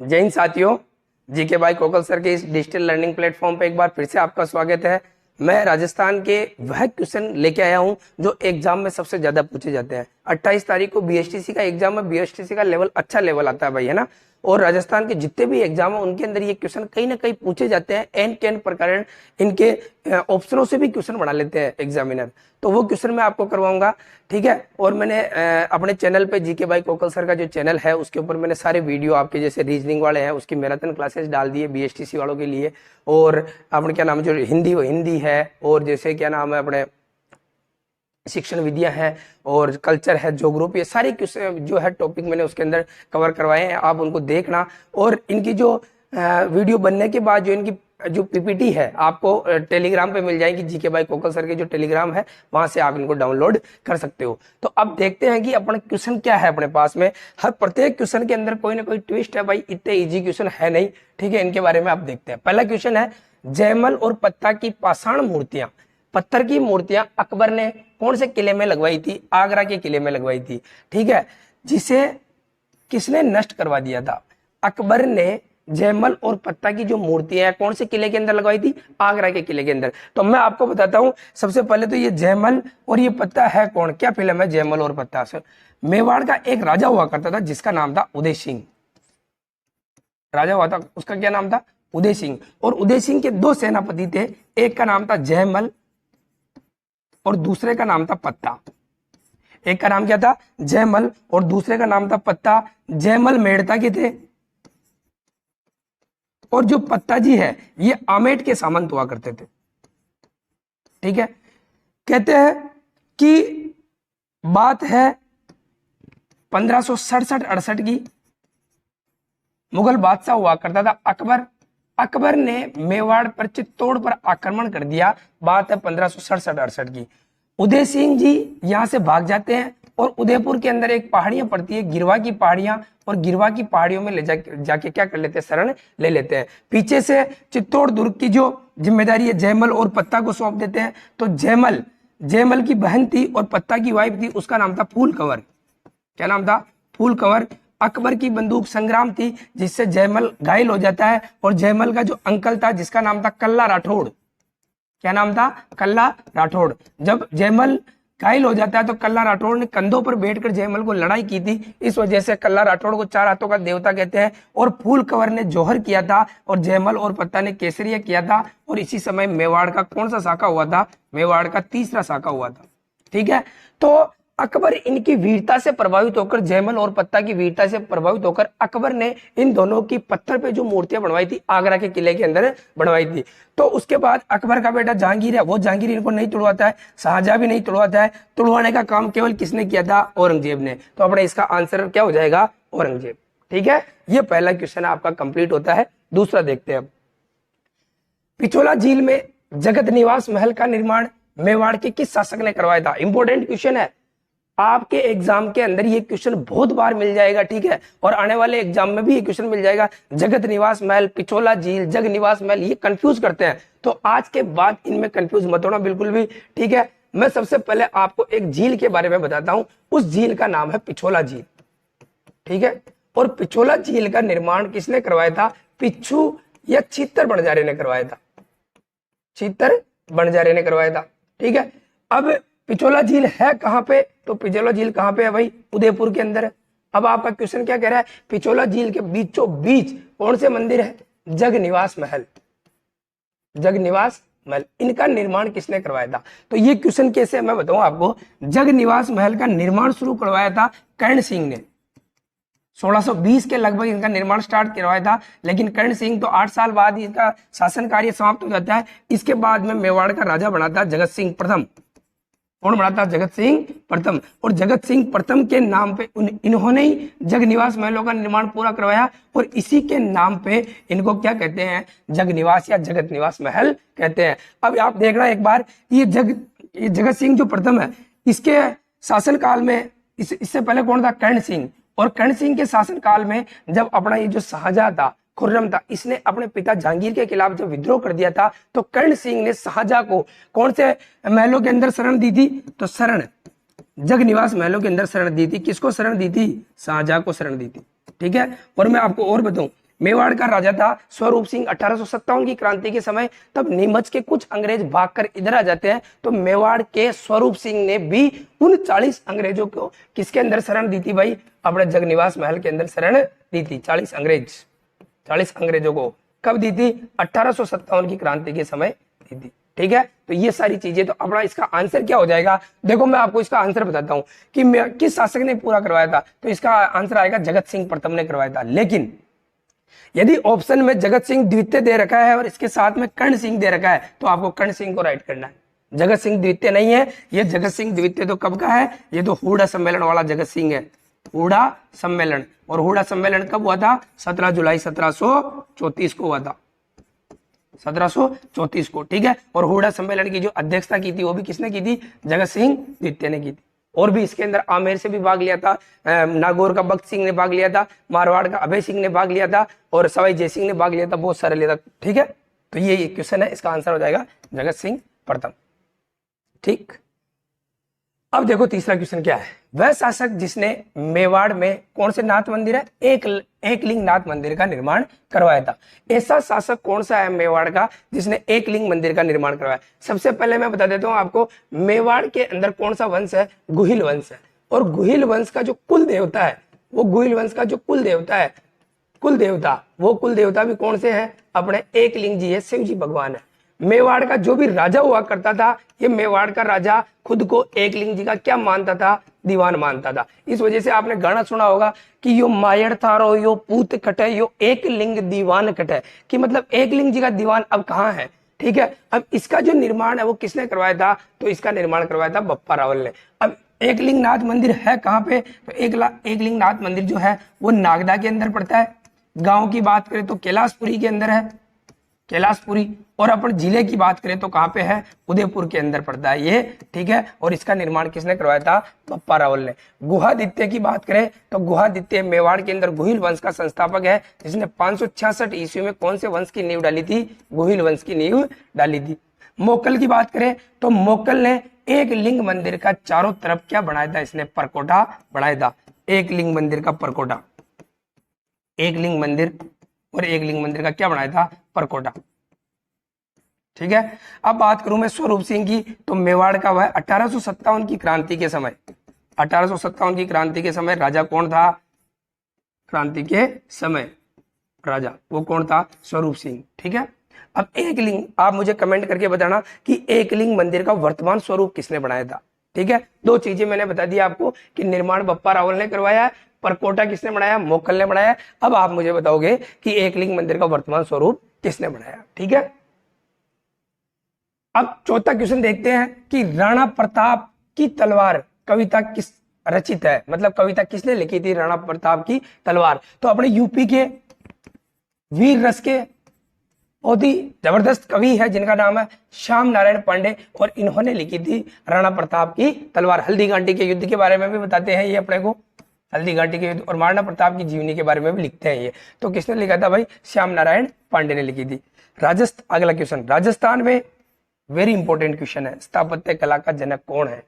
जय हिंद साथियों, GK by Kokalla sir के इस डिजिटल लर्निंग प्लेटफॉर्म पे एक बार फिर से आपका स्वागत है। मैं राजस्थान के वह क्वेश्चन लेके आया हूं जो एग्जाम में सबसे ज्यादा पूछे जाते हैं। 28 तारीख को बीएसटीसी का एग्जाम है। बीएसटीसी का लेवल अच्छा लेवल आता है भाई, है ना। और राजस्थान के जितने भी एग्जाम है उनके अंदर ये क्वेश्चन कहीं ना कहीं पूछे जाते हैं। एन के एन प्रकार इनके ऑप्शनों से भी क्वेश्चन बना लेते हैं एग्जामिनर। तो वो क्वेश्चन मैं आपको करवाऊंगा, ठीक है। और मैंने अपने चैनल पे जीके बाई कोकल सर का जो चैनल है उसके ऊपर मैंने सारे वीडियो आपके जैसे रीजनिंग वाले हैं उसकी मैराथन क्लासेस डाल दिए बीएसटीसी वालों के लिए। और अपने क्या नाम है जो हिंदी है, और जैसे क्या नाम है अपने शिक्षण विद्या है और कल्चर है, ज्योग्राफी है, सारे जो है टॉपिक मैंने उसके अंदर कवर करवाए हैं। आप उनको देखना। और इनकी जो वीडियो बनने के बाद जो इनकी जो पीपीटी है आपको टेलीग्राम पे मिल जाएगी। जीके बाई कोकल सर के जो टेलीग्राम है वहां से आप इनको डाउनलोड कर सकते हो। तो अब देखते हैं कि अपना क्वेश्चन क्या है अपने पास में। हर प्रत्येक क्वेश्चन के अंदर कोई ना कोई ट्विस्ट है भाई, इतने इजी क्वेश्चन है नहीं, ठीक है। इनके बारे में आप देखते हैं। पहला क्वेश्चन है, जयमल और पत्ता की पाषाण मूर्तियां, पत्थर की मूर्तियां अकबर ने कौन से किले में लगवाई थी? आगरा के किले में लगवाई थी, ठीक है। जिसे किसने नष्ट करवा दिया था? अकबर ने जयमल और पत्ता की जो मूर्तियां हैं कौन से किले के अंदर लगवाई थी? आगरा के किले के अंदर। तो मैं आपको बताता हूं, सबसे पहले तो ये जयमल और ये पत्ता है कौन, क्या फिल्म है जयमल और पत्ता? सर, मेवाड़ का एक राजा हुआ करता था जिसका नाम था उदय सिंह। राजा हुआ था, उसका क्या नाम था? उदय सिंह। और उदय सिंह के दो सेनापति थे, एक का नाम था जयमल और दूसरे का नाम था पत्ता। एक का नाम क्या था? जयमल और दूसरे का नाम था पत्ता। जयमल मेड़ता के थे और जो पत्ता जी है ये आमेट के सामंत हुआ करते थे, ठीक है। कहते हैं कि बात है 1567-68 की। मुगल बादशाह हुआ करता था अकबर। अकबर ने मेवाड़ पर चित्तौड़ पर आक्रमण कर दिया। बात है 1567-68 की। उदय सिंह जी यहां से भाग जाते हैं और उदयपुर के अंदर एक पहाड़ियां पड़ती है, गिरवा की पहाड़ियां, और गिरवा की पहाड़ियों में ले जाके क्या कर लेते हैं? शरण ले लेते हैं। पीछे से चित्तौड़ दुर्ग की जो जिम्मेदारी है जयमल और पत्ता को सौंप देते हैं। तो जयमल की बहन थी और पत्ता की वाइफ थी, उसका नाम था फूल कंवर। क्या नाम था? फूल कंवर। अकबर की बंदूक संग्राम थी जिससे जयमल घायल हो जाता है। और जयमल का जो अंकल था जिसका नाम था कल्ला राठौड़, क्या नाम था? कल्ला राठौड़। जब जयमल घायल हो जाता है तो कल्ला राठौड़ ने कंधों पर बैठकर जयमल को लड़ाई की थी। इस वजह से कल्ला राठौड़ को चार हाथों का देवता कहते हैं। और फूल कंवर ने जौहर किया था और जयमल और पत्ता ने केसरिया किया था। और इसी समय मेवाड़ का कौन सा शाखा हुआ था? मेवाड़ का तीसरा शाखा हुआ था, ठीक है। तो अकबर इनकी वीरता से प्रभावित होकर, जयमल और पत्ता की वीरता से प्रभावित होकर अकबर ने इन दोनों की पत्थर पे जो मूर्तियां बनवाई थी आगरा के किले के अंदर बनवाई थी। तो उसके बाद अकबर का बेटा जहांगीर है, वो जहांगीर इनको नहीं तोड़वाता है, शाहजहां भी नहीं तोड़वाता है। तोड़वाने का काम केवल किसने किया था? औरंगजेब ने। तो अपने इसका आंसर क्या हो जाएगा? औरंगजेब, ठीक है। ये पहला क्वेश्चन आपका कंप्लीट होता है। दूसरा देखते हैं। पिछोला झील में जगत निवास महल का निर्माण मेवाड़ के किस शासक ने करवाया था? इंपॉर्टेंट क्वेश्चन है, आपके एग्जाम के अंदर ये क्वेश्चन बहुत बार मिल जाएगा, ठीक है। और आने वाले एग्जाम में भी ये क्वेश्चन मिल जाएगा। जगत निवास महल, पिछोला झील, जग निवास महल, ये कंफ्यूज करते हैं। तो आज के बाद इनमें कंफ्यूज मत होना बिल्कुल भी, ठीक है। मैं सबसे पहले आपको एक झील के बारे में बताता हूं। उस झील का नाम है पिछोला झील, ठीक है। और पिछोला झील का निर्माण किसने करवाया था? पिच्छू या छित्तर बंजारे ने करवाया था। छित्तर बंजारे ने करवाया था, ठीक है। अब पिछोला झील है कहां पे? तो पिछोला झील कहां पे है भाई? उदयपुर के अंदर है। अब आपका क्वेश्चन क्या कह रहा है? पिछोला झील के बीचों बीच कौन से मंदिर है? जग निवास महल। जग निवास महल, इनका निर्माण किसने करवाया था? तो ये क्वेश्चन कैसे मैं बताऊं आपको। जग निवास महल का निर्माण शुरू करवाया था कर्ण सिंह ने। 1620 के लगभग इनका निर्माण स्टार्ट करवाया था। लेकिन कर्ण सिंह तो 8 साल बाद इसका शासन कार्य समाप्त हो जाता है। इसके बाद में मेवाड़ का राजा बना था जगत सिंह प्रथम। कौन बना था? जगत सिंह प्रथम। और जगत सिंह प्रथम के नाम पे इन्होंने ही जग निवास महलों का निर्माण पूरा करवाया। और इसी के नाम पे इनको क्या कहते हैं? जग निवास या जगत निवास महल कहते हैं। अब आप देख रहे हैं एक बार, ये जगत सिंह जो प्रथम है, इसके शासन काल में इससे पहले कौन था? कर्ण सिंह। और कर्ण सिंह के शासन काल में जब अपना ये जो शाहजहां था, खुर्रम था, इसने अपने पिता जहांगीर के खिलाफ जब विद्रोह कर दिया था तो कर्ण सिंह ने शाहजहां को कौन से महलों के अंदर शरण दी थी? तो शरण जग निवास महलों के अंदर शरण दी थी। किसको शरण दी थी? शाहजहां को शरण दी थी, ठीक है। और मैं आपको और बताऊं, मेवाड़ का राजा था स्वरूप सिंह। 1857 की क्रांति के समय तब नीमच के कुछ अंग्रेज भागकर इधर आ जाते हैं, तो मेवाड़ के स्वरूप सिंह ने भी उन 40 अंग्रेजों को किसके अंदर शरण दी थी भाई? अपने जगनिवास महल के अंदर शरण दी थी। 40 अंग्रेजों को कब दी थी? 1857 की क्रांति के समय दी थी। ठीक है, तो ये सारी चीजें, तो अपना इसका आंसर क्या हो जाएगा? देखो मैं आपको इसका आंसर बताता हूं कि किस शासक ने पूरा करवाया था, तो इसका आंसर आएगा जगत सिंह प्रथम ने करवाया था। लेकिन यदि ऑप्शन में जगत सिंह द्वितीय दे रखा है और इसके साथ में कर्ण सिंह दे रखा है, तो आपको कर्ण सिंह को राइट करना है। जगत सिंह द्वितीय नहीं है, ये जगत सिंह द्वितीय तो कब का है? ये तो हुड़ा सम्मेलन वाला जगत सिंह है, हुड़ा सम्मेलन। और हुड़ा सम्मेलन कब हुआ था? 17 जुलाई 1734 को हुआ था, 1734 को। ठीक है, और हुड़ा सम्मेलन की जो अध्यक्षता की थी वो भी किसने की थी? जगत सिंह द्वितीय ने की थी। और भी इसके अंदर आमेर से भी भाग लिया था, नागौर का भक्त सिंह ने भाग लिया था, मारवाड़ का अभय सिंह ने भाग लिया था, और सवाई जय सिंह ने भाग लिया था, बहुत सारे लिया था। ठीक है, तो ये क्वेश्चन है, इसका आंसर हो जाएगा जगत सिंह प्रथम। ठीक, अब देखो तीसरा क्वेश्चन क्या है? वह शासक जिसने मेवाड़ में कौन से नाथ मंदिर है? एक लिंग नाथ मंदिर का निर्माण करवाया था। ऐसा शासक कौन सा है मेवाड़ का जिसने एक लिंग मंदिर का निर्माण करवाया? सबसे पहले मैं बता देता हूं आपको, मेवाड़ के अंदर कौन सा वंश है? गुहिल वंश है। और गुहिल वंश का जो कुल देवता है, वो गुहिल वंश का जो कुल देवता है, वो कुल देवता भी कौन से हैं? अपने एक लिंग जी है, शिव जी भगवान है। मेवाड़ का जो भी राजा हुआ करता था, ये मेवाड़ का राजा खुद को एक लिंग जी का क्या मानता था? दीवान मानता था। इस वजह से आपने गाना सुना होगा कि यो मायर थारो यो पूत कटे यो एक लिंग दीवान कटे, कि मतलब एक लिंग जी का दीवान अब कहाँ है? ठीक है, अब इसका जो निर्माण है वो किसने करवाया था? तो इसका निर्माण करवाया था बप्पा रावल ने। अब एक लिंग नाथ मंदिर है कहाँ पे? तो एक लिंग नाथ मंदिर जो है वो नागदा के अंदर पड़ता है। गांव की बात करें तो कैलाशपुरी के अंदर है, कैलाशपुरी। और अपन जिले की बात करें तो कहाँ पे है? उदयपुर के अंदर पड़ता है ये। ठीक है, और इसका निर्माण किसने करवाया था? बप्पा रावल ने। गुहादित्य की बात करें तो गुहादित्य मेवाड़ के अंदर गुहिल वंश का संस्थापक है, जिसने 566 ईस्वी में कौन से वंश की नींव डाली थी? गुहिल वंश की नींव डाली थी। मोकल की बात करें तो मोकल ने एक लिंग मंदिर का चारों तरफ क्या बनाया था? इसने परकोटा बनाया था। एक लिंग मंदिर का परकोटा, एक लिंग मंदिर और एक लिंग मंदिर का क्या बनाया था? परकोटा। ठीक है, अब बात करूं मैं स्वरूप सिंह की, तो मेवाड़ का वह 1857 की क्रांति के समय, 1857 की क्रांति के समय राजा कौन था? क्रांति के समय राजा वो कौन था? स्वरूप सिंह। ठीक है, अब एक लिंग, आप मुझे कमेंट करके बताना कि एक लिंग मंदिर का वर्तमान स्वरूप किसने बनाया था। ठीक है, दो चीजें मैंने बता दी आपको कि निर्माण बप्पा रावल ने करवाया है, परकोटा किसने बनाया? मोकल ने बनाया। अब आप मुझे बताओगे कि एक लिंग मंदिर का वर्तमान स्वरूप किसने बनाया। ठीक है, अब चौथा क्वेश्चन देखते हैं कि राणा प्रताप की तलवार कविता किस रचित है? मतलब कविता किसने लिखी थी राणा प्रताप की तलवार? तो अपने यूपी के वीर रस के बहुत ही जबरदस्त कवि है जिनका नाम है श्याम नारायण पांडे, और इन्होंने लिखी थी राणा प्रताप की तलवार। हल्दी घाटी के युद्ध के बारे में भी बताते हैं ये अपने को, हल्दी घाटी के युद्ध, और महाराणा प्रताप की जीवनी के बारे में भी लिखते हैं ये। तो किसने लिखा था भाई? श्याम नारायण पांडे ने लिखी थी। अगला क्वेश्चन, राजस्थान में वेरी इंपॉर्टेंट क्वेश्चन है, स्थापत्य कला का जनक कौन है?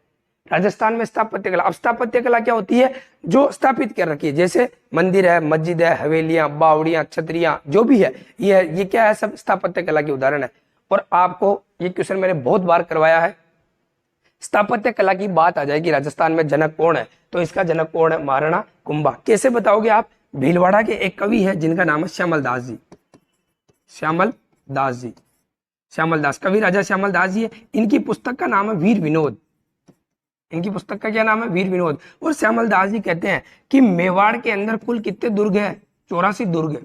राजस्थान में स्थापत्य कला, अब स्थापत्य कला क्या होती है? जो स्थापित कर रखी है, जैसे मंदिर है, मस्जिद है, हवेलियां, बावड़ियां, छतरियां, जो भी है ये क्या है? सब स्थापत्य कला के उदाहरण है। और आपको ये क्वेश्चन मैंने बहुत बार करवाया है। स्थापत्य कला की बात आ जाएगी राजस्थान में जनक कौन है, तो इसका जनक कौन है? महाराणा कुंभा। कैसे बताओगे आप? भीलवाड़ा के एक कवि है जिनका नाम है श्यामल दास जी, श्यामल दास जी, श्यामल दास, कवि राजा श्यामल दास जी है। इनकी पुस्तक का नाम है वीर विनोद, इनकी पुस्तक का क्या नाम है? वीर विनोद। और श्यामल दास जी कहते हैं कि मेवाड़ के अंदर कुल कितने दुर्ग है? 84 दुर्ग है,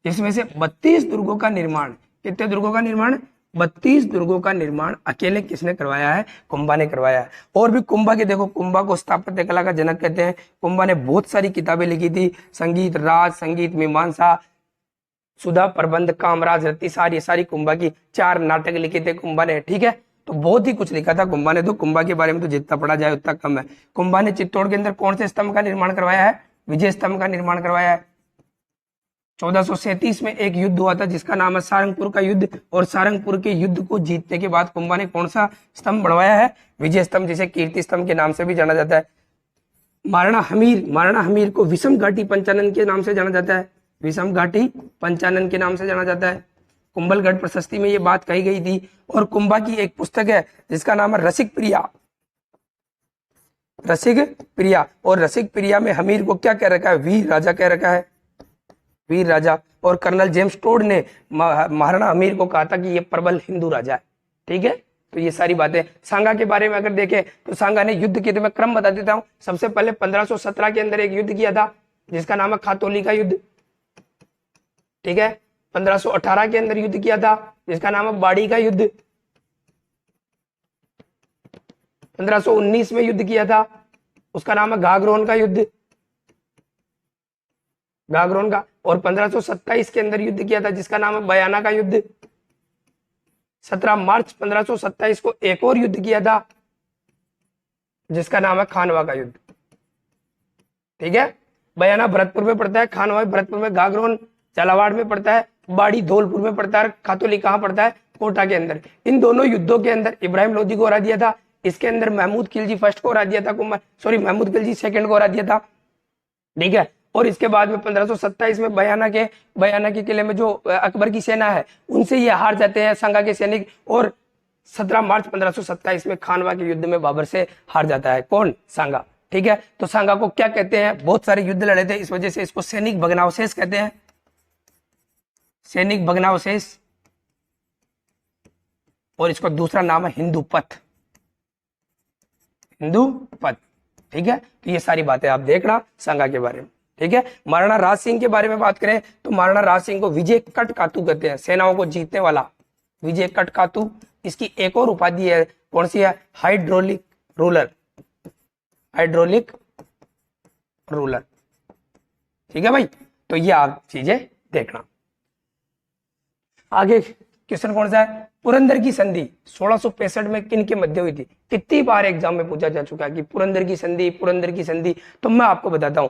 जिसमें से 32 दुर्गों का निर्माण, कितने दुर्गों का निर्माण? 32 दुर्गों का निर्माण अकेले किसने करवाया है? कुंभा ने करवाया है। और भी कुंभा के देखो, कुंभा को स्थापत्य कला का जनक कहते हैं। कुंभा ने बहुत सारी किताबें लिखी थी, संगीत राज, संगीत मीमांसा, सुधा प्रबंध, कामराज, रतिसार, ये सारी कुंभा की। 4 नाटक लिखे थे कुंभा ने। ठीक है, तो बहुत ही कुछ लिखा था कुंभा ने। तो कुंभा के बारे में तो जितना पढ़ा जाए उतना कम है। कुंभा ने चित्तौड़ के अंदर कौन से स्तंभ का निर्माण करवाया है? विजय स्तंभ का निर्माण करवाया है। 1437 में एक युद्ध हुआ था जिसका नाम है सारंगपुर का युद्ध, और सारंगपुर के युद्ध को जीतने के बाद कुंभा ने कौन सा स्तंभ बनवाया है? विजय स्तंभ, जिसे कीर्ति स्तंभ के नाम से भी जाना जाता है। महाराणा हमीर को विषम घाटी पंचानन के नाम से जाना जाता है। विषम घाटी पंचानन के नाम से जाना जाता है। कुंभलगढ़ प्रशस्ति में ये बात कही गई थी। और कुंभा की एक पुस्तक है जिसका नाम है रसिक प्रिया, रसिक प्रिया। और रसिक प्रिया में हमीर को क्या कह रखा है? वीर राजा कह रखा है, वीर राजा। और कर्नल जेम्स टोड ने महाराणा हमीर को कहा था कि ये प्रबल हिंदू राजा है। ठीक है, तो ये सारी बातें। सांगा के बारे में अगर देखें तो सांगा ने युद्ध किए थे, मैं क्रम बता देता हूं। सबसे पहले 1517 के अंदर एक युद्ध किया था जिसका नाम है खातौली का युद्ध। ठीक है, 1518 के अंदर युद्ध किया था जिसका नाम है बाड़ी का युद्ध। 1519 में युद्ध किया था, उसका नाम है घाघरोन का युद्ध, घाघरोन का। और 1527 के अंदर युद्ध किया था जिसका नाम है बयाना का युद्ध। 17 मार्च 1527 को एक और युद्ध किया था जिसका नाम है खानवा का युद्ध। ठीक है, बयाना भरतपुर में पड़ता है, खानवा भरतपुर में, घाघरोन झालावाड़ में पड़ता है, बाड़ी धौलपुर में पड़ता है, खातौली कहां पड़ता है? कोटा के अंदर। इन दोनों युद्धों के अंदर इब्राहिम लोधी को हरा दिया था। इसके अंदर महमूद खिलजी फर्स्ट को हरा दिया था, महमूद खिलजी सेकंड को हरा दिया था। ठीक है, और इसके बाद में 1527 में बयाना के किले में जो अकबर की सेना है उनसे ये हार जाते हैं सांगा के सैनिक। और 17 मार्च 1527 में खानवा के युद्ध में बाबर से हार जाता है। कौन? सांगा। ठीक है, तो सांगा को क्या कहते हैं? बहुत सारे युद्ध लड़े थे, इस वजह से इसको सैनिक भग्नावशेष कहते हैं, सैनिक भग्नावशेष। और इसका दूसरा नाम है हिंदू पथ, हिंदू पथ। ठीक है, तो ये सारी बातें आप देखना सांगा के बारे में। ठीक है, महाराणा राज सिंह के बारे में बात करें तो महाराणा राज सिंह को विजय कटकातू कहते हैं, सेनाओं को जीतने वाला विजय कटकातू। इसकी एक और उपाधि है, कौन सी है? Hydraulic ruler, hydraulic ruler. ठीक है भाई, तो ये आप चीजें देखना। आगे क्वेश्चन कौन सा है? पुरंदर की संधि 1665 में किन के मध्य हुई थी? कितनी बार एग्जाम में पूछा जा चुका है कि पुरंदर की संधि, पुरंदर की संधि। तो मैं आपको बताता हूं,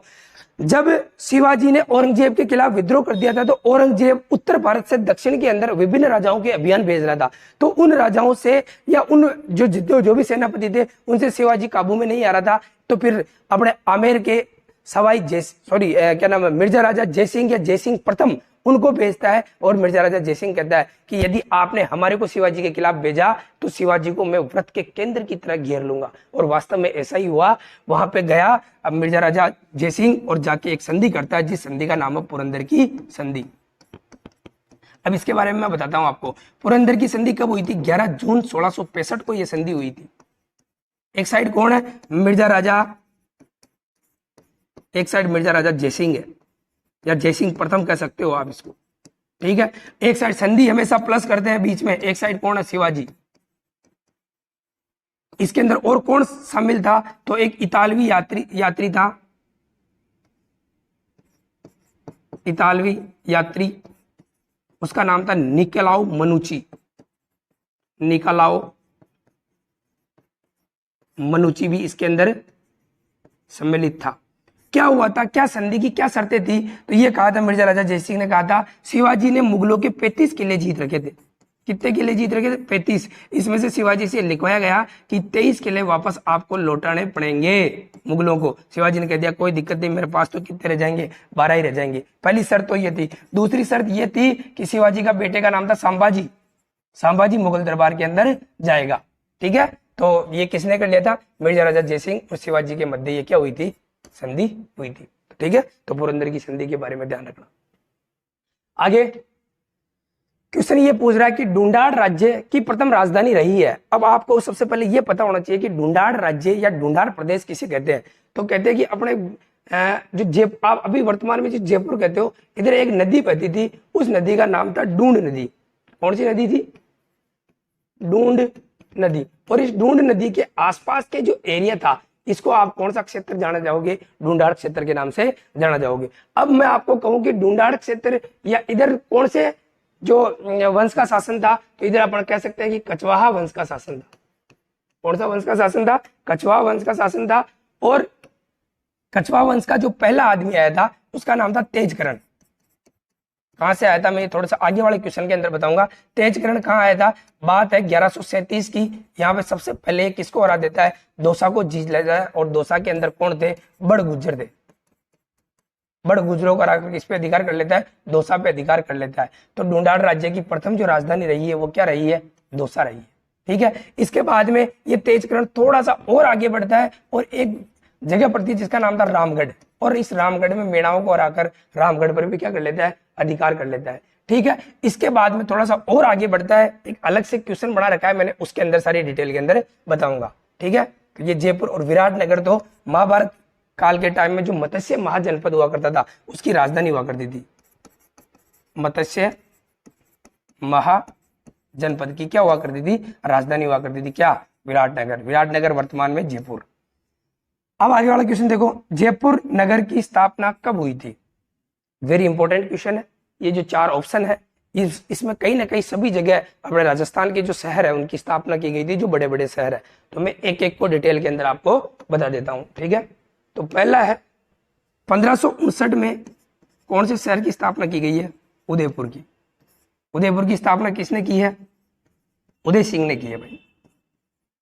जब शिवाजी ने औरंगजेब के खिलाफ विद्रोह कर दिया था तो औरंगजेब उत्तर भारत से दक्षिण के अंदर विभिन्न राजाओं के अभियान भेज रहा था। तो उन राजाओं से या उन जो भी सेनापति थे उनसे शिवाजी काबू में नहीं आ रहा था। तो फिर अपने आमेर के क्या नाम है, मिर्जा राजा जयसिंह या जयसिंह प्रथम, उनको भेजता है। और मिर्जा राजा जयसिंह कहता है कि यदि आपने हमारे को शिवाजी के खिलाफ भेजा तो शिवाजी को मैं व्रत के केंद्र की तरह घेर लूंगा। और वास्तव में ऐसा ही हुआ। वहां पे गया अब मिर्जा राजा जयसिंह और जाके एक संधि करता है जिस संधि का नाम है पुरंदर की संधि। अब इसके बारे में मैं बताता हूं आपको, पुरंदर की संधि कब हुई थी? 11 जून 1665 को यह संधि हुई थी। एक साइड कौन है? मिर्जा राजा, एक साइड मिर्जा राजा जयसिंह है या जयसिंह प्रथम कह सकते हो आप इसको। ठीक है, एक साइड संधि हमेशा प्लस करते हैं बीच में, एक साइड कौन है? शिवाजी। इसके अंदर और कौन शामिल था? तो एक इतालवी यात्री था, इतालवी यात्री, उसका नाम था निकोलाओ मनुची, निकोलाओ मनुची भी इसके अंदर सम्मिलित था। क्या हुआ था? क्या संधि की क्या शर्तें थी? तो ये कहा था मिर्जा राजा जयसिंह ने, कहा था शिवाजी ने मुगलों के 35 किले जीत रखे थे। कितने किले जीत रखे थे? 35। इसमें से शिवाजी से लिखवाया गया कि 23 किले वापस आपको लौटाने पड़ेंगे मुगलों को। शिवाजी ने कह दिया कोई दिक्कत नहीं, मेरे पास तो कितने रह जाएंगे? 12 ही रह जाएंगे। पहली शर्त तो ये थी। दूसरी शर्त ये थी कि शिवाजी का बेटे का नाम था संभाजी, संभाजी मुगल दरबार के अंदर जाएगा। ठीक है, तो ये किसने कर लिया था? मिर्जा राजा जयसिंह और शिवाजी के मध्य ये क्या हुई थी? संधि हुई थी। ठीक है, तो पुरंदर की संधि के बारे में ध्यान रखना। आगे क्वेश्चन ये पूछ रहा है कि ढूंढाड़ राज्य की प्रथम राजधानी रही है। अब आपको सबसे पहले ये पता होना चाहिए कि ढूंढाड़ राज्य या ढूंढाड़ प्रदेश किसे कहते हैं। तो कहते हैं कि अपने जो आप अभी वर्तमान में जो जयपुर कहते हो, इधर एक नदी बहती थी, उस नदी का नाम था ढूंढ नदी। कौन सी नदी थी? ढूंढ नदी। और इस ढूंढ नदी के आसपास के जो एरिया था इसको आप कौन सा क्षेत्र जाना जाओगे? ढूंढाड़ क्षेत्र के नाम से जाना जाओगे। अब मैं आपको कहूं कि ढूंढाड़ क्षेत्र या इधर कौन से जो वंश का शासन था, तो इधर अपन कह सकते हैं कि कछवाहा वंश का शासन था। कौन सा वंश का शासन था? कछवाहा वंश का शासन था। और कछवाहा वंश का जो पहला आदमी आया था उसका नाम था तेजकरण। कहां से आया था मैं थोड़ा सा आगे वाले क्वेश्चन के अंदर बताऊंगा। तेजकरण कहां आया था? बात है 1137 की। यहाँ पे सबसे पहले किसको हरा देता है? दोसा को जीत लेता है। और दोसा के अंदर कौन थे? बड़ गुज्जर थे। बड़ गुजरों को हराकर किस पे अधिकार कर लेता है, दौसा पे अधिकार कर लेता है। तो ढूंढाड़ राज्य की प्रथम जो राजधानी रही है वो क्या रही है, दौसा रही है। ठीक है, इसके बाद में ये तेजकरण थोड़ा सा और आगे बढ़ता है और एक जगह पड़ती है जिसका नाम था रामगढ़, और इस रामगढ़ में मेणाओं को हराकर रामगढ़ पर भी क्या कर लेता है, अधिकार कर लेता है। ठीक है, इसके बाद में थोड़ा सा और आगे बढ़ता है, एक अलग से क्वेश्चन बना रखा है मैंने, उसके अंदर सारी डिटेल के अंदर बताऊंगा। ठीक है, तो ये जयपुर और विराटनगर तो महाभारत काल के टाइम में जो मत्स्य महाजनपद हुआ करता था उसकी राजधानी हुआ करती थी। मत्स्य महाजनपद की क्या हुआ करती थी, राजधानी हुआ करती थी, क्या, विराटनगर। विराटनगर वर्तमान में जयपुर। अब आगे वाला क्वेश्चन देखो, जयपुर नगर की स्थापना कब हुई थी? वेरी इंपॉर्टेंट क्वेश्चन है। ये जो 4 ऑप्शन है इसमें कहीं ना कहीं सभी जगह अपने राजस्थान के जो शहर है उनकी स्थापना की गई थी, जो बड़े बड़े शहर है। तो मैं एक एक को डिटेल के अंदर आपको बता देता हूं। ठीक है, तो पहला है 1559 में कौन से शहर की स्थापना की गई है, उदयपुर की। उदयपुर की स्थापना किसने की है, उदय सिंह ने की है भाई,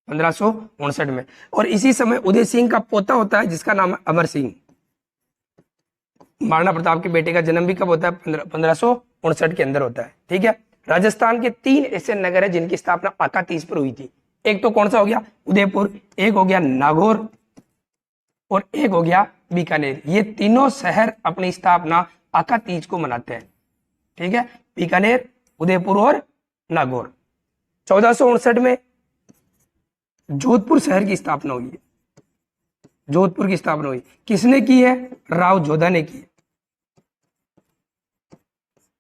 1559 में। और इसी समय उदय सिंह का पोता होता है जिसका नाम है अमर सिंह। महाराणा प्रताप के बेटे का जन्म भी कब होता है, 1559 के अंदर होता है। ठीक है, राजस्थान के 3 ऐसे नगर है जिनकी स्थापना आकातीज पर हुई थी। एक तो कौन सा हो गया, उदयपुर, एक हो गया नागौर और एक हो गया बीकानेर। ये तीनों शहर अपनी स्थापना आकातीज को मनाते हैं। ठीक है, बीकानेर, उदयपुर और नागौर। 1459 में जोधपुर शहर की स्थापना हुई है। जोधपुर की स्थापना हुई, किसने की है, राव जोधा ने की है।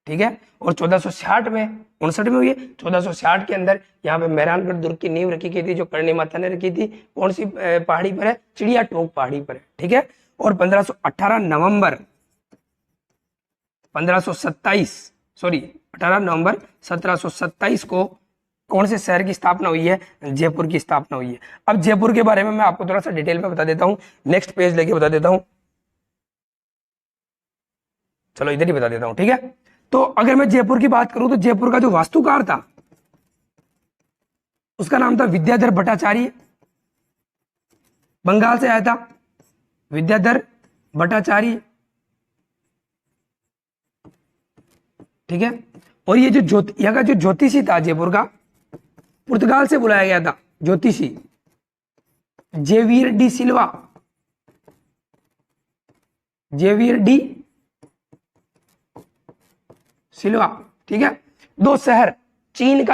ठीक है, और 1460 में 59 में हुई है। 1460 के अंदर यहाँ पे मेहरानगढ़ दुर्ग की नींव रखी गई थी, जो करणी माता ने रखी थी। कौन सी पहाड़ी पर है, चिड़िया टोक पहाड़ी पर है। ठीक है, और 18 नवंबर 1727 को कौन से शहर की स्थापना हुई है, जयपुर की स्थापना हुई है। अब जयपुर के बारे में मैं आपको थोड़ा सा डिटेल में बता देता हूं, नेक्स्ट पेज लेके बता देता हूं। चलो इधर ही बता देता हूं। ठीक है, तो अगर मैं जयपुर की बात करूं तो जयपुर का जो वास्तुकार था उसका नाम था विद्याधर भट्टाचार्य, बंगाल से आया था विद्याधर भट्टाचार्य। ठीक है, और ये जो यहाँ का जो ज्योतिषी था जयपुर का, पुर्तगाल से बुलाया गया था ज्योतिषी जेवियर डी सिल्वा। जेवियर डी सिल्वा। ठीक है, 2 शहर, चीन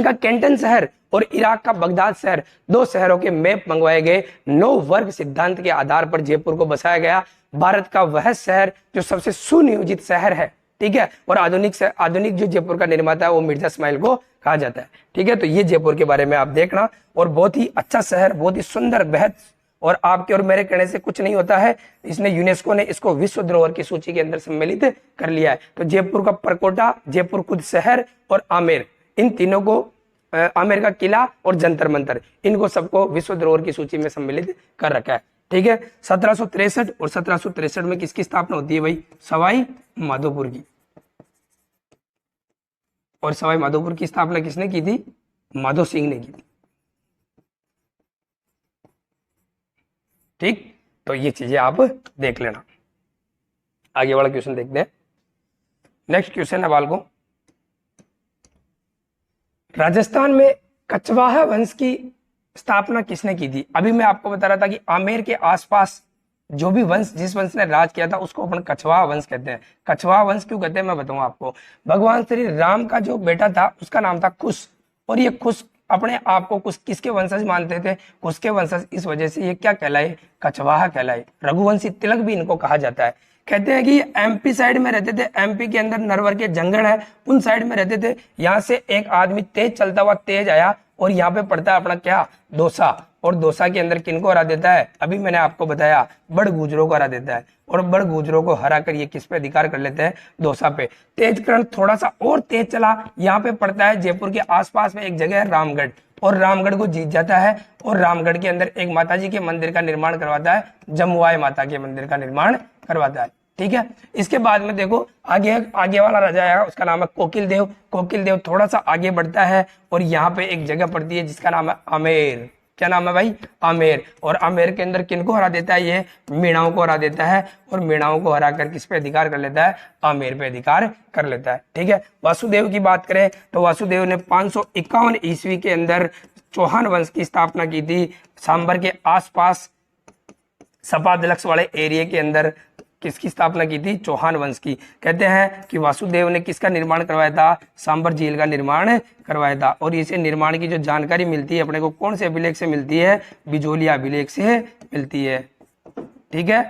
का कैंटन शहर और इराक का बगदाद शहर, 2 शहरों के मैप मंगवाए गए। 9 वर्ग सिद्धांत के आधार पर जयपुर को बसाया गया। भारत का वह शहर जो सबसे सुनियोजित शहर है। ठीक है, और आधुनिक जो जयपुर का निर्माता है वो मिर्जा इस्माइल को कहा जाता है। ठीक है, तो ये जयपुर के बारे में आप देखना। और बहुत ही अच्छा शहर, बहुत ही सुंदर, बेहद, और आपके और मेरे कहने से कुछ नहीं होता है। इसने यूनेस्को ने इसको विश्व धरोहर की सूची के अंदर सम्मिलित कर लिया है। तो जयपुर का परकोटा, जयपुर खुद शहर और आमेर, इन तीनों को, आमेर का किला और जंतर मंतर, इनको सबको विश्व धरोहर की सूची में सम्मिलित कर रखा है। ठीक है, 1763 और 1763 में किसकी स्थापना होती है भाई, सवाई माधोपुर की। और सवाई माधोपुर की स्थापना किसने की थी, माधो सिंह ने की थी। ठीक, तो ये चीजें आप देख लेना। आगे वाला क्वेश्चन देखते हैं। नेक्स्ट क्वेश्चन है बालकों, राजस्थान में कछवाहा वंश की स्थापना किसने की थी? अभी मैं आपको बता रहा था कि आमेर के आसपास जो भी वंश, जिस वंश ने राज किया था उसको अपन कछवाहा वंश कहते हैं। कछवाहा वंश क्यों कहते हैं मैं बताऊं आपको। भगवान श्री राम का जो बेटा था उसका नाम था कुश, और ये कुश अपने आप को कुछ किसके वंशज मानते थे, कुश के वंशज। इस वजह से ये क्या कहलाए, कछवाहा कहलाए। रघुवंशी तिलक भी इनको कहा जाता है। कहते हैं कि एमपी साइड में रहते थे, एमपी के अंदर नरवर के जंगल है, उन साइड में रहते थे। यहाँ से एक आदमी तेज चलता हुआ तेज आया और यहाँ पे पड़ता है अपना क्या, दौसा, और दौसा के अंदर किनको हरा देता है, अभी मैंने आपको बताया, बड़ गुजरों को हरा देता है। और बड़ गुजरों को हरा कर ये किस पे अधिकार कर लेते हैं, दौसा पे। तेजकरण थोड़ा सा और तेज चला, यहाँ पे पड़ता है जयपुर के आसपास में एक जगह है रामगढ़, और रामगढ़ को जीत जाता है। और रामगढ़ के अंदर एक माता जी के मंदिर का निर्माण करवाता है, जमुआई माता के मंदिर का निर्माण करवाता है। ठीक है, इसके बाद में देखो आगे वाला राजा है, उसका नाम है कोकिल देव। कोकिल देव थोड़ा सा आगे बढ़ता है और यहाँ पे एक जगह पड़ती है जिसका नाम है आमेर। क्या नाम है भाई, आमेर। और आमेर के अंदर किनको हरा देता है, ये मीणाओं को हरा देता है, और मीणाओं को हरा कर किस पे अधिकार कर लेता है, आमेर पे अधिकार कर लेता है। ठीक है, वासुदेव की बात करें तो वासुदेव ने 551 ईस्वी के अंदर चौहान वंश की स्थापना की थी, सांबर के आसपास सपादलक्ष वाले एरिया के अंदर किसकी स्थापना की थी, चौहान वंश की। कहते हैं कि वासुदेव ने किसका निर्माण करवाया था, सांबर झील का निर्माण करवाया था। और इसे निर्माण की जो जानकारी मिलती है अपने को कौन से अभिलेख से मिलती है, बिजोलिया अभिलेख से मिलती है। ठीक है,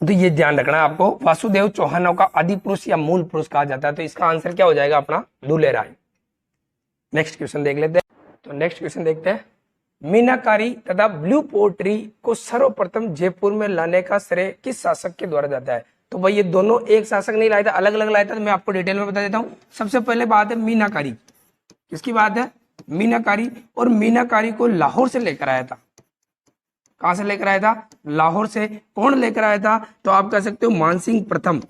तो ये ध्यान रखना आपको, वासुदेव चौहानों का आदि पुरुष या मूल पुरुष कहा जाता है। तो इसका आंसर क्या हो जाएगा अपना, दुलेराय। नेक्स्ट क्वेश्चन देख लेते हैं। तो नेक्स्ट क्वेश्चन देखते हैं, मीनाकारी तथा ब्लू पोट्री को सर्वप्रथम जयपुर में लाने का श्रेय किस शासक के द्वारा जाता है। तो भाई ये दोनों एक शासक नहीं लाया था, अलग अलग लाया था, तो मैं आपको डिटेल में बता देता हूं। सबसे पहले बात है मीनाकारी, किसकी बात है, मीनाकारी। और मीनाकारी को लाहौर से लेकर आया था। कहां से लेकर आया था, लाहौर से। कौन लेकर आया था, तो आप कह सकते हो मानसिंह प्रथम,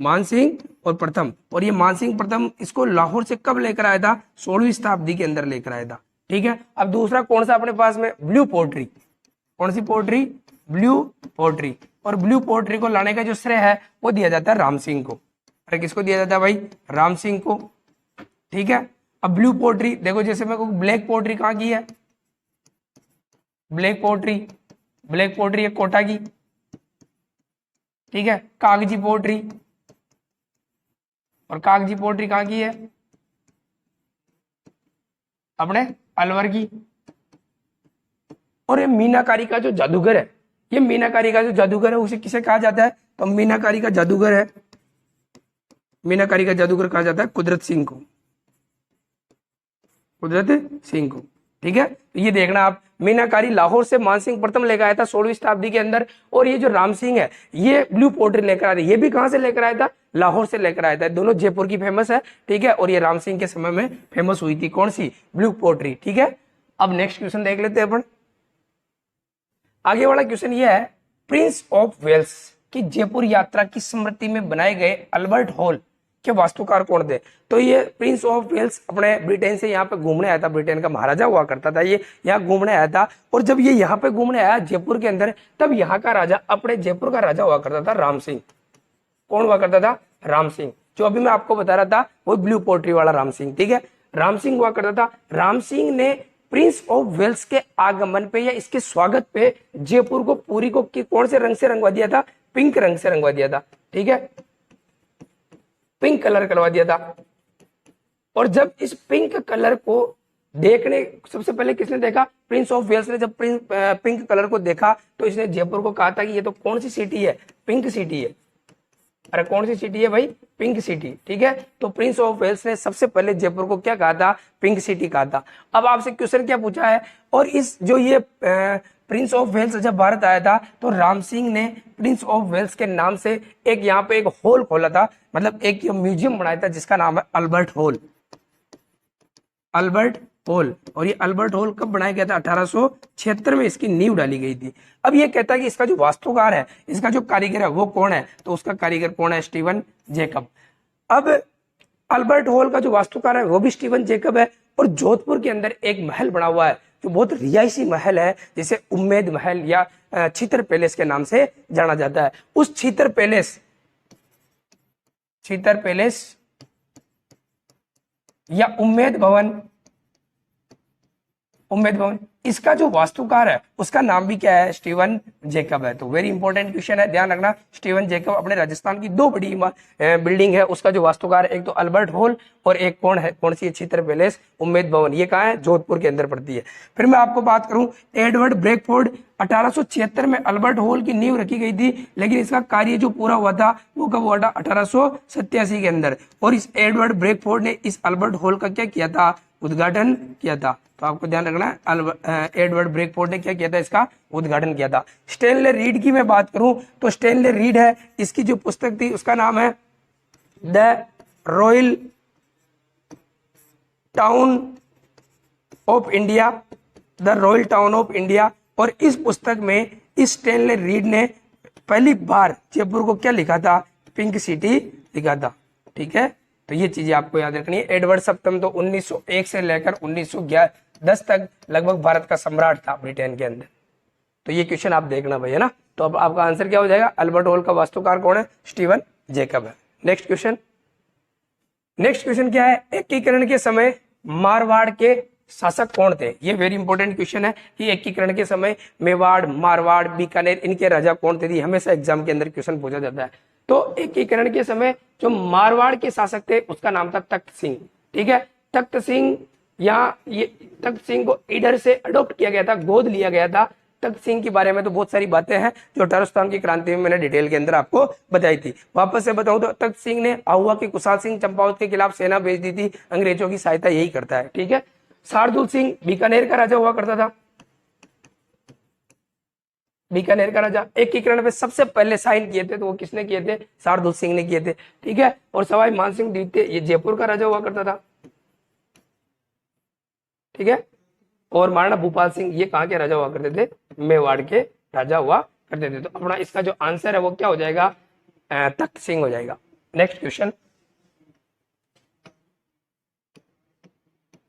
मानसिंह और प्रथम। और ये मानसिंह प्रथम इसको लाहौर से कब लेकर आया था, 16वीं शताब्दी के अंदर लेकर आया था। ठीक है, अब दूसरा कौन सा अपने पास में, ब्लू पोट्री। कौन सी पोट्री, ब्लू पोट्री। और ब्लू पोट्री को लाने का जो श्रेय है वो दिया जाता है राम सिंह को। अरे किसको दिया जाता है भाई, राम सिंह को। ठीक है, अब ब्लू पोट्री देखो, जैसे मैं कहूं ब्लैक पोट्री कहां की है, ब्लैक पोट्री, ब्लैक पोट्री है कोटा की। ठीक है, कागजी पोट्री, और कागजी पोट्री कहां की है, अपने अलवर की। और ये मीनाकारी का जो जादूगर है, ये मीनाकारी का जो जादूगर है उसे किसे कहा जाता है, तो मीनाकारी का जादूगर है, मीनाकारी का जादूगर कहा जाता है कुदरत सिंह को, कुदरत सिंह को। ठीक है, तो ये देखना आप, मीनाकारी लाहौर से मानसिंह प्रथम लेकर आया था 16वीं शताब्दी के अंदर। और ये जो राम सिंह है ये ब्लू पोट्री लेकर आया था, ये भी कहां से लेकर आया था, लाहौर से लेकर आया था। दोनों जयपुर की फेमस है। ठीक है, और ये राम सिंह के समय में फेमस हुई थी, कौन सी, ब्लू पोट्री। ठीक है, अब नेक्स्ट क्वेश्चन देख लेते हैं अपन। आगे वाला क्वेश्चन ये है, प्रिंस ऑफ वेल्स की जयपुर यात्रा की स्मृति में बनाए गए अल्बर्ट हॉल के वास्तुकार कौन थे। तो ये प्रिंस ऑफ वेल्स अपने ब्रिटेन से यहाँ पे घूमने आया था, ब्रिटेन का महाराजा हुआ करता था, ये यहाँ घूमने आया था। और जब ये यहाँ पे घूमने आया जयपुर के अंदर, तब यहाँ का राजा, अपने जयपुर का राजा हुआ करता था राम सिंह। कौन हुआ करता था, राम सिंह। जो अभी मैं आपको बता रहा था वो ब्लू पोट्री वाला राम सिंह। ठीक है, राम सिंह हुआ करता था। राम सिंह ने प्रिंस ऑफ वेल्स के आगमन पे या इसके स्वागत पे जयपुर को पूरी को कौन से रंग से रंगवा दिया था, पिंक रंग से रंगवा दिया था। ठीक है, पिंक कलर करवा दिया था। और जब इस पिंक कलर को देखने सबसे पहले किसने देखा, प्रिंस ऑफ वेल्स ने। जब पिंक कलर को देखा तो इसने जयपुर को कहा था कि ये तो कौन सी सिटी है, पिंक सिटी है। अरे कौन सी सिटी है भाई, पिंक सिटी। ठीक है, तो प्रिंस ऑफ वेल्स ने सबसे पहले जयपुर को क्या कहा था, पिंक सिटी कहा था। अब आपसे क्वेश्चन क्या पूछा है, और इस जो ये प्रिंस ऑफ वेल्स जब भारत आया था तो राम सिंह ने प्रिंस ऑफ वेल्स के नाम से एक यहाँ पे एक हॉल खोला था, मतलब एक म्यूजियम बनाया था जिसका नाम है अल्बर्ट हॉल, अल्बर्ट हॉल। और ये अल्बर्ट हॉल कब बनाया गया था, 1876 में इसकी नींव डाली गई थी। अब ये कहता है कि इसका जो वास्तुकार है, इसका जो कारीगर है वो कौन है, तो उसका कारीगर कौन है, स्टीवन जैकब। अब अल्बर्ट हॉल का जो वास्तुकार है वो भी स्टीवन जैकब है। और जोधपुर के अंदर एक महल बना हुआ है जो बहुत रिहायशी महल है, जिसे उम्मेद महल या छीतर पैलेस के नाम से जाना जाता है। उस छीतर पैलेस या उम्मेद भवन, इसका जो वास्तुकार है उसका नाम भी क्या है, स्टीवन जैकब है। तो वेरी इंपॉर्टेंट क्वेश्चन है, ध्यान रखना। स्टीवन जैकब अपने राजस्थान की दो बड़ी बिल्डिंग है, उसका जो वास्तुकार है एक तो अल्बर्ट हॉल और एक कौन है, कौन सी, छीतर पैलेस, उम्मेद भवन। ये कहाँ है, जोधपुर के अंदर पड़ती है। फिर मैं आपको बात करूं, एडवर्ड ब्रेकफोर्ड 1876 में अल्बर्ट हॉल की नींव रखी गई थी, लेकिन इसका कार्य जो पूरा हुआ था वो कब हुआ था, 1887 के अंदर। और इस एडवर्ड ब्रेकफोर्ड ने इस अल्बर्ट हॉल का क्या किया था, उद्घाटन किया था। तो आपको ध्यान रखना है, एडवर्ड ब्रेकफोर्ड ने क्या किया था, इसका उद्घाटन किया था। स्टेनले रीड की मैं बात करूं तो स्टेनले रीड है, इसकी जो पुस्तक थी उसका नाम है the royal town of India, the royal town of India. और इस पुस्तक में इस स्टेनले रीड ने पहली बार जयपुर को क्या लिखा था, पिंक सिटी लिखा था। ठीक है, तो ये चीजें आपको याद रखनी है। एडवर्ड सप्तम तो 1901 से लेकर 2010 तक लगभग भारत का सम्राट था ब्रिटेन के अंदर। तो ये क्वेश्चन आप देखना भाई, है ना। तो अब आपका आंसर क्या हो जाएगा, अल्बर्ट हॉल का वास्तुकार कौन है, स्टीवन जैकब है। नेक्स्ट क्वेश्चन, नेक्स्ट क्वेश्चन क्या है, एकीकरण के समय मारवाड़ के शासक कौन थे। ये वेरी इंपॉर्टेंट क्वेश्चन है कि एकीकरण के समय मेवाड़, मारवाड़, बीकानेर, इनके राजा कौन थे, हमेशा एग्जाम के अंदर क्वेश्चन पूछा जाता है। तो एकीकरण के समय जो मारवाड़ के शासक थे उसका नाम था तख्त सिंह, ठीक है। तख्त सिंह, यहाँ ये तख्त सिंह को इधर से अडॉप्ट किया गया था, गोद लिया गया था। तख्त सिंह के बारे में तो बहुत सारी बातें हैं जो 18 स्थान की क्रांति में मैंने डिटेल के अंदर आपको बताई थी। वापस से बताऊं तो तख्त सिंह ने आहुआ के कुशाल सिंह चंपावत के खिलाफ सेना भेज दी थी, अंग्रेजों की सहायता यही करता है, ठीक है। शार्दुल सिंह बीकानेर का राजा हुआ करता था, बीकानेर का राजा। एकीकरण पे सबसे पहले साइन किए थे तो वो किसने किए थे, शार्दुल सिंह ने किए थे, ठीक है। और सवाई मानसिंह द्वितीय ये जयपुर का राजा हुआ करता था, ठीक है। और महाराणा भूपाल सिंह ये कहाँ के राजा हुआ करते थे, मेवाड़ के राजा हुआ करते थे। तो अपना इसका जो आंसर है वो क्या हो जाएगा, तख्त सिंह हो जाएगा। नेक्स्ट क्वेश्चन,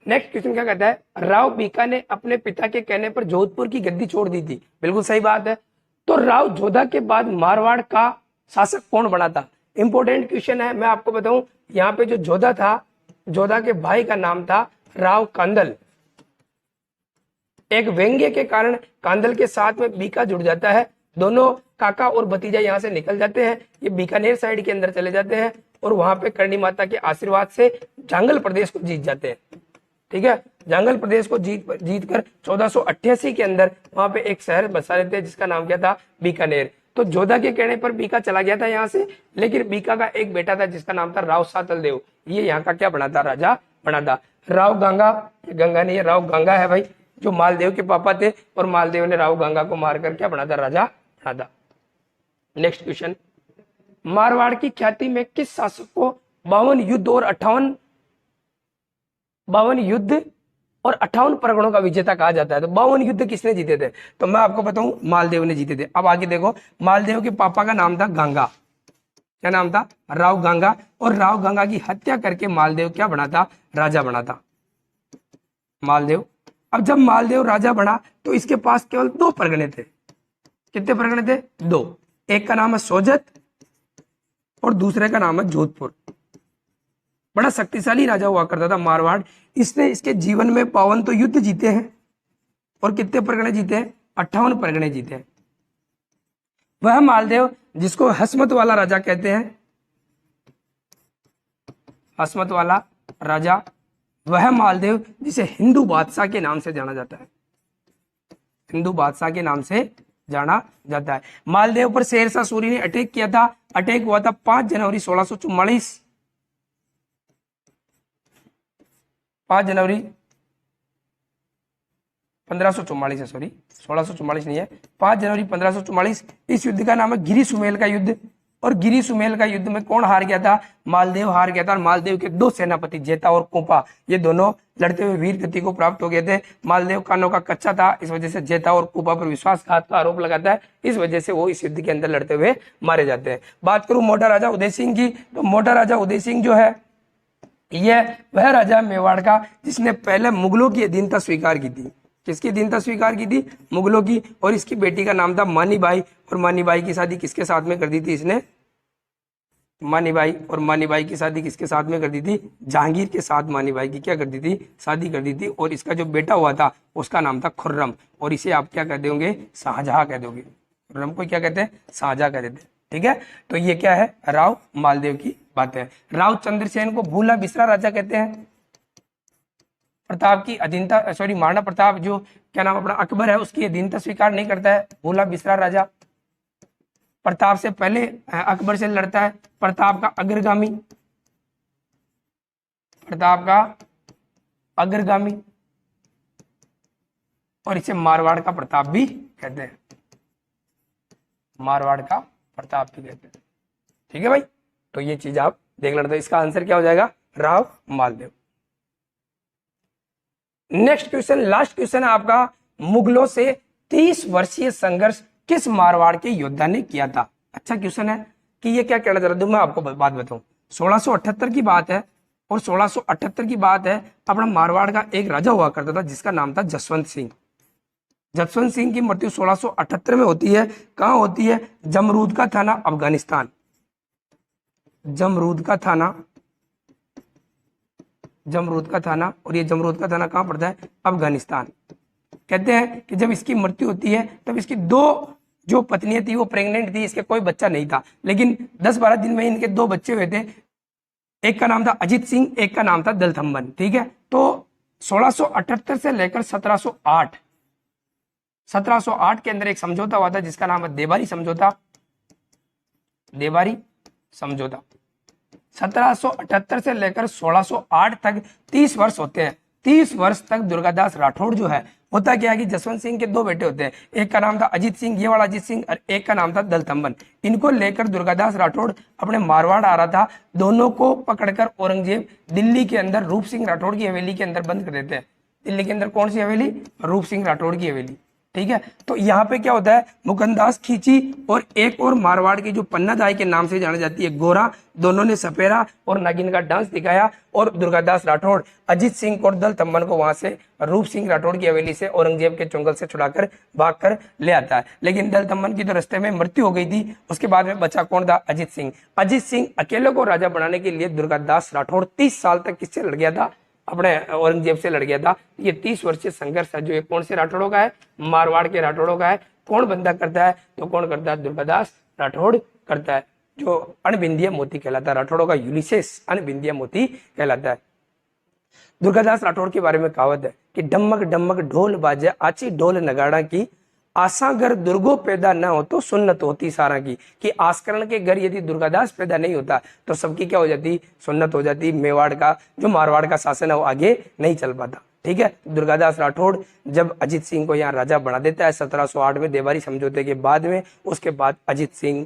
नेक्स्ट क्वेश्चन क्या कहता है, राव बीका ने अपने पिता के कहने पर जोधपुर की गद्दी छोड़ दी थी। बिल्कुल सही बात है। तो राव जोधा के बाद मारवाड़ का शासक कौन बना था, इंपॉर्टेंट क्वेश्चन है। मैं आपको बताऊं, यहाँ पे जो जोधा था, जोधा के भाई का नाम था राव कांदल। एक व्यंग्य के कारण कांदल के साथ में बीका जुड़ जाता है, दोनों काका और भतीजा यहाँ से निकल जाते हैं, ये बीकानेर साइड के अंदर चले जाते हैं और वहां पे करणी माता के आशीर्वाद से जांगल प्रदेश को जीत जाते हैं, ठीक है। जांगल प्रदेश को जीत कर 1488 के अंदर वहां पे एक शहर बसा लेते हैं जिसका नाम क्या था, बीकानेर। तो जोधा के कहने पर बीका चला गया था यहाँ से, लेकिन बीका का एक बेटा था जिसका नाम था राव सातल देव, ये यहाँ का क्या बना था, राजा बना था। राव गंगा, गंगा नहीं है, राव गंगा है भाई, जो मालदेव के पापा थे और मालदेव ने राव गंगा को मारकर क्या बना था, राजा बना था। नेक्स्ट क्वेश्चन, मारवाड़ की ख्याति में किस शासक को 52 युद्ध और 58 परगणों का विजेता कहा जाता है। तो 52 युद्ध किसने जीते थे, तो मैं आपको बताऊं मालदेव ने जीते थे। अब आगे देखो, मालदेव के पापा का नाम था गंगा, क्या नाम था, राव गंगा। और राव गंगा की हत्या करके मालदेव क्या बना था, राजा बना था, मालदेव। अब जब मालदेव राजा बना तो इसके पास केवल 2 परगने थे। कितने परगने थे, 2। एक का नाम है सोजत और दूसरे का नाम है जोधपुर। बड़ा शक्तिशाली राजा हुआ करता था मारवाड़। इसने इसके जीवन में 52 तो युद्ध जीते हैं और कितने परगने जीते हैं, 58 परगने जीते हैं। वह मालदेव जिसको हसमत वाला राजा कहते हैं, हसमत वाला राजा, वह मालदेव जिसे हिंदू बादशाह के नाम से जाना जाता है, हिंदू बादशाह के नाम से जाना जाता है। मालदेव पर शेरशाह सूरी ने अटैक किया था, अटैक हुआ था 5 जनवरी 1644, 5 जनवरी 1544 है, सॉरी 1644 नहीं है, 5 जनवरी 1544। इस युद्ध का नाम है गिरी सुमेल का युद्ध। और गिरी सुमेल का युद्ध में कौन हार गया था, मालदेव हार गया था। और मालदेव के 2 सेनापति जेता और कोपा, ये दोनों लड़ते हुए वीर गति को प्राप्त हो गए थे। मालदेव कानों का कच्चा था, इस वजह से जेता और कोपा पर विश्वासघात का आरोप लगाता है, इस वजह से वो इस युद्ध के अंदर लड़ते हुए मारे जाते हैं। बात करूं मोटा राजा उदय सिंह की, तो मोटा राजा उदय सिंह जो है यह वह राजा मेवाड़ का जिसने पहले मुगलों की अधीनता स्वीकार की थी। किसकी अधीनता स्वीकार की थी, मुगलों की। और इसकी बेटी का नाम था मानीबाई। और मानीबाई की शादी किसके साथ में कर दी थी इसने, मानीबाई। और मानीबाई की शादी किसके साथ में कर दी थी, जहांगीर के साथ मानीबाई की क्या कर दी थी, शादी कर दी थी। और इसका जो बेटा हुआ था उसका नाम था खुर्रम। और इसे आप क्या कह दोगे, शाहजहां कह दोगे। खुर्रम को क्या कहते हैं, शाहजहां कह देते हैं, ठीक है। तो ये क्या है, राव मालदेव की बात है। राव चंद्रसेन को भूला बिसरा राजा कहते हैं। प्रताप की अधीनता, सॉरी महाराणा प्रताप जो क्या नाम अपना अकबर है उसकी अधीनता स्वीकार नहीं करता है, भूला बिसरा राजा। प्रताप से पहले अकबर से लड़ता है, प्रताप का अग्रगामी, प्रताप का अग्रगामी। और इसे मारवाड़ का प्रताप भी कहते हैं, मारवाड़ का प्रताप भी कहते हैं, ठीक है भाई। तो ये चीज आप देख लेना। तो इसका आंसर क्या हो जाएगा, Rao Maldev. Next question, last question है आपका, मुगलों से 30 वर्षीय संघर्ष किस मारवाड़ के योद्धा ने किया था। अच्छा क्वेश्चन है कि ये क्या कहना चाह रहा हूं, मैं आपको बात बताऊं। 1678 की बात है, और 1678 की बात है, अपना मारवाड़ का एक राजा हुआ करता था जिसका नाम था जसवंत सिंह। जसवंत सिंह की मृत्यु 1678 में होती है। कहाँ होती है? जमरूद का थाना, अफगानिस्तान। जमरूद का थाना, जमरूद का थाना, और ये जमरूद का थाना कहाँ पड़ता है? अफगानिस्तान। कहते हैं कि जब इसकी मृत्यु होती है तब इसकी दो जो पत्नियां थी वो प्रेग्नेंट थी, इसके कोई बच्चा नहीं था, लेकिन 10-12 दिन में इनके 2 बच्चे हुए थे। एक का नाम था अजीत सिंह, एक का नाम था दलथम्बन। ठीक है, तो 1678 से लेकर 1708 के अंदर एक समझौता हुआ था जिसका नाम है देवारी समझौता। देवारी समझौता 1778 से लेकर 1608 तक 30 वर्ष होते हैं। 30 वर्ष तक दुर्गादास राठौड़ जो है, होता क्या है कि जसवंत सिंह के 2 बेटे होते हैं, एक का नाम था अजीत सिंह, ये वाला अजीत सिंह, और एक का नाम था दलथम्बन। इनको लेकर दुर्गादास राठौड़ अपने मारवाड़ आ रहा था। दोनों को पकड़कर औरंगजेब दिल्ली के अंदर रूप सिंह राठौड़ की हवेली के अंदर बंद कर देते हैं। दिल्ली के अंदर कौन सी हवेली? रूप सिंह राठौड़ की हवेली। ठीक है, तो यहाँ पे क्या होता है, मुकंदास खींची और एक और मारवाड़ की जो पन्नादाई के नाम से जानी जाती है गोरा, दोनों ने सपेरा और नागिन का डांस दिखाया, और दुर्गादास राठौड़ अजीत सिंह और दलथम्बन को वहां से रूप सिंह राठौड़ की हवेली से औरंगजेब के चुंगल से छुड़ाकर भागकर ले आता है। लेकिन दलथम्बन की तो रास्ते में मृत्यु हो गई थी। उसके बाद में बचा कौन था? अजीत सिंह। अजीत सिंह अकेले को राजा बनाने के लिए दुर्गादास राठौड़ 30 साल तक किससे लड़ गया था? अपने औरंगजेब से लड़ गया था। ये 30 वर्षीय संघर्ष है जो ये कौन से राठौड़ों का है? मारवाड़ के राठौड़ों का है। कौन बंदा करता है? तो कौन करता है? दुर्गादास राठौड़ करता है, जो अनबिंदीय मोती कहलाता है। राठौड़ों का यूलिसेस अनबिंदीय मोती कहलाता है। दुर्गादास राठौड़ के बारे में कहावत है कि डमक डमक ढोल बाजे आची ढोल नगाड़ा की, आशा घर दुर्गो पैदा न हो तो सुन्नत होती सारा की। कि आस्करण के घर यदि दुर्गादास पैदा नहीं होता तो सबकी क्या हो जाती? सुन्नत हो जाती। मेवाड़ का जो मारवाड़ का शासन है वो आगे नहीं चल पाता। ठीक है, दुर्गादास राठौड़ जब अजीत सिंह को यहाँ राजा बना देता है 1708 में देवारी समझौते के बाद में, उसके बाद अजीत सिंह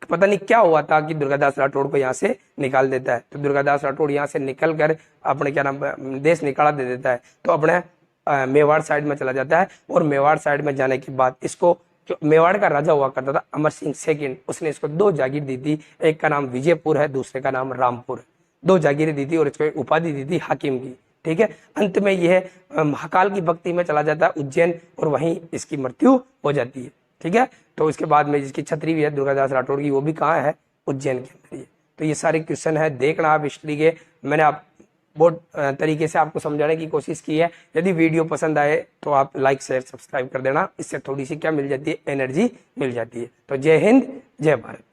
पता नहीं क्या हुआ था कि दुर्गादास राठौड़ को यहाँ से निकाल देता है। तो दुर्गादास राठौड़ यहाँ से निकल कर अपने क्या नाम देश निकाला दे देता है, तो अपने मेवाड़ साइड में चला जाता है। और मेवाड़ साइड में जाने के बाद इसको, जो मेवाड़ का राजा हुआ करता था अमर सिंह सेकंड, उसने इसको 2 जागीर दी थी। एक का नाम विजयपुर है, दूसरे का नाम रामपुर है। 2 जागीरें दी थी और इसको एक उपाधि दी थी हाकिम की। ठीक है, अंत में यह महाकाल की भक्ति में चला जाता है उज्जैन, और वहीं इसकी मृत्यु हो जाती है। ठीक है, तो इसके बाद में जिसकी छतरी भी है दुर्गादास राठौड़ की, वो भी कहाँ है? उज्जैन के अंदर ही। तो ये सारे क्वेश्चन है, देखना आप हिस्ट्री के। मैंने आप बहुत तरीके से आपको समझाने की कोशिश की है। यदि वीडियो पसंद आए तो आप लाइक शेयर सब्सक्राइब कर देना। इससे थोड़ी सी क्या मिल जाती है? एनर्जी मिल जाती है। तो जय हिंद, जय भारत।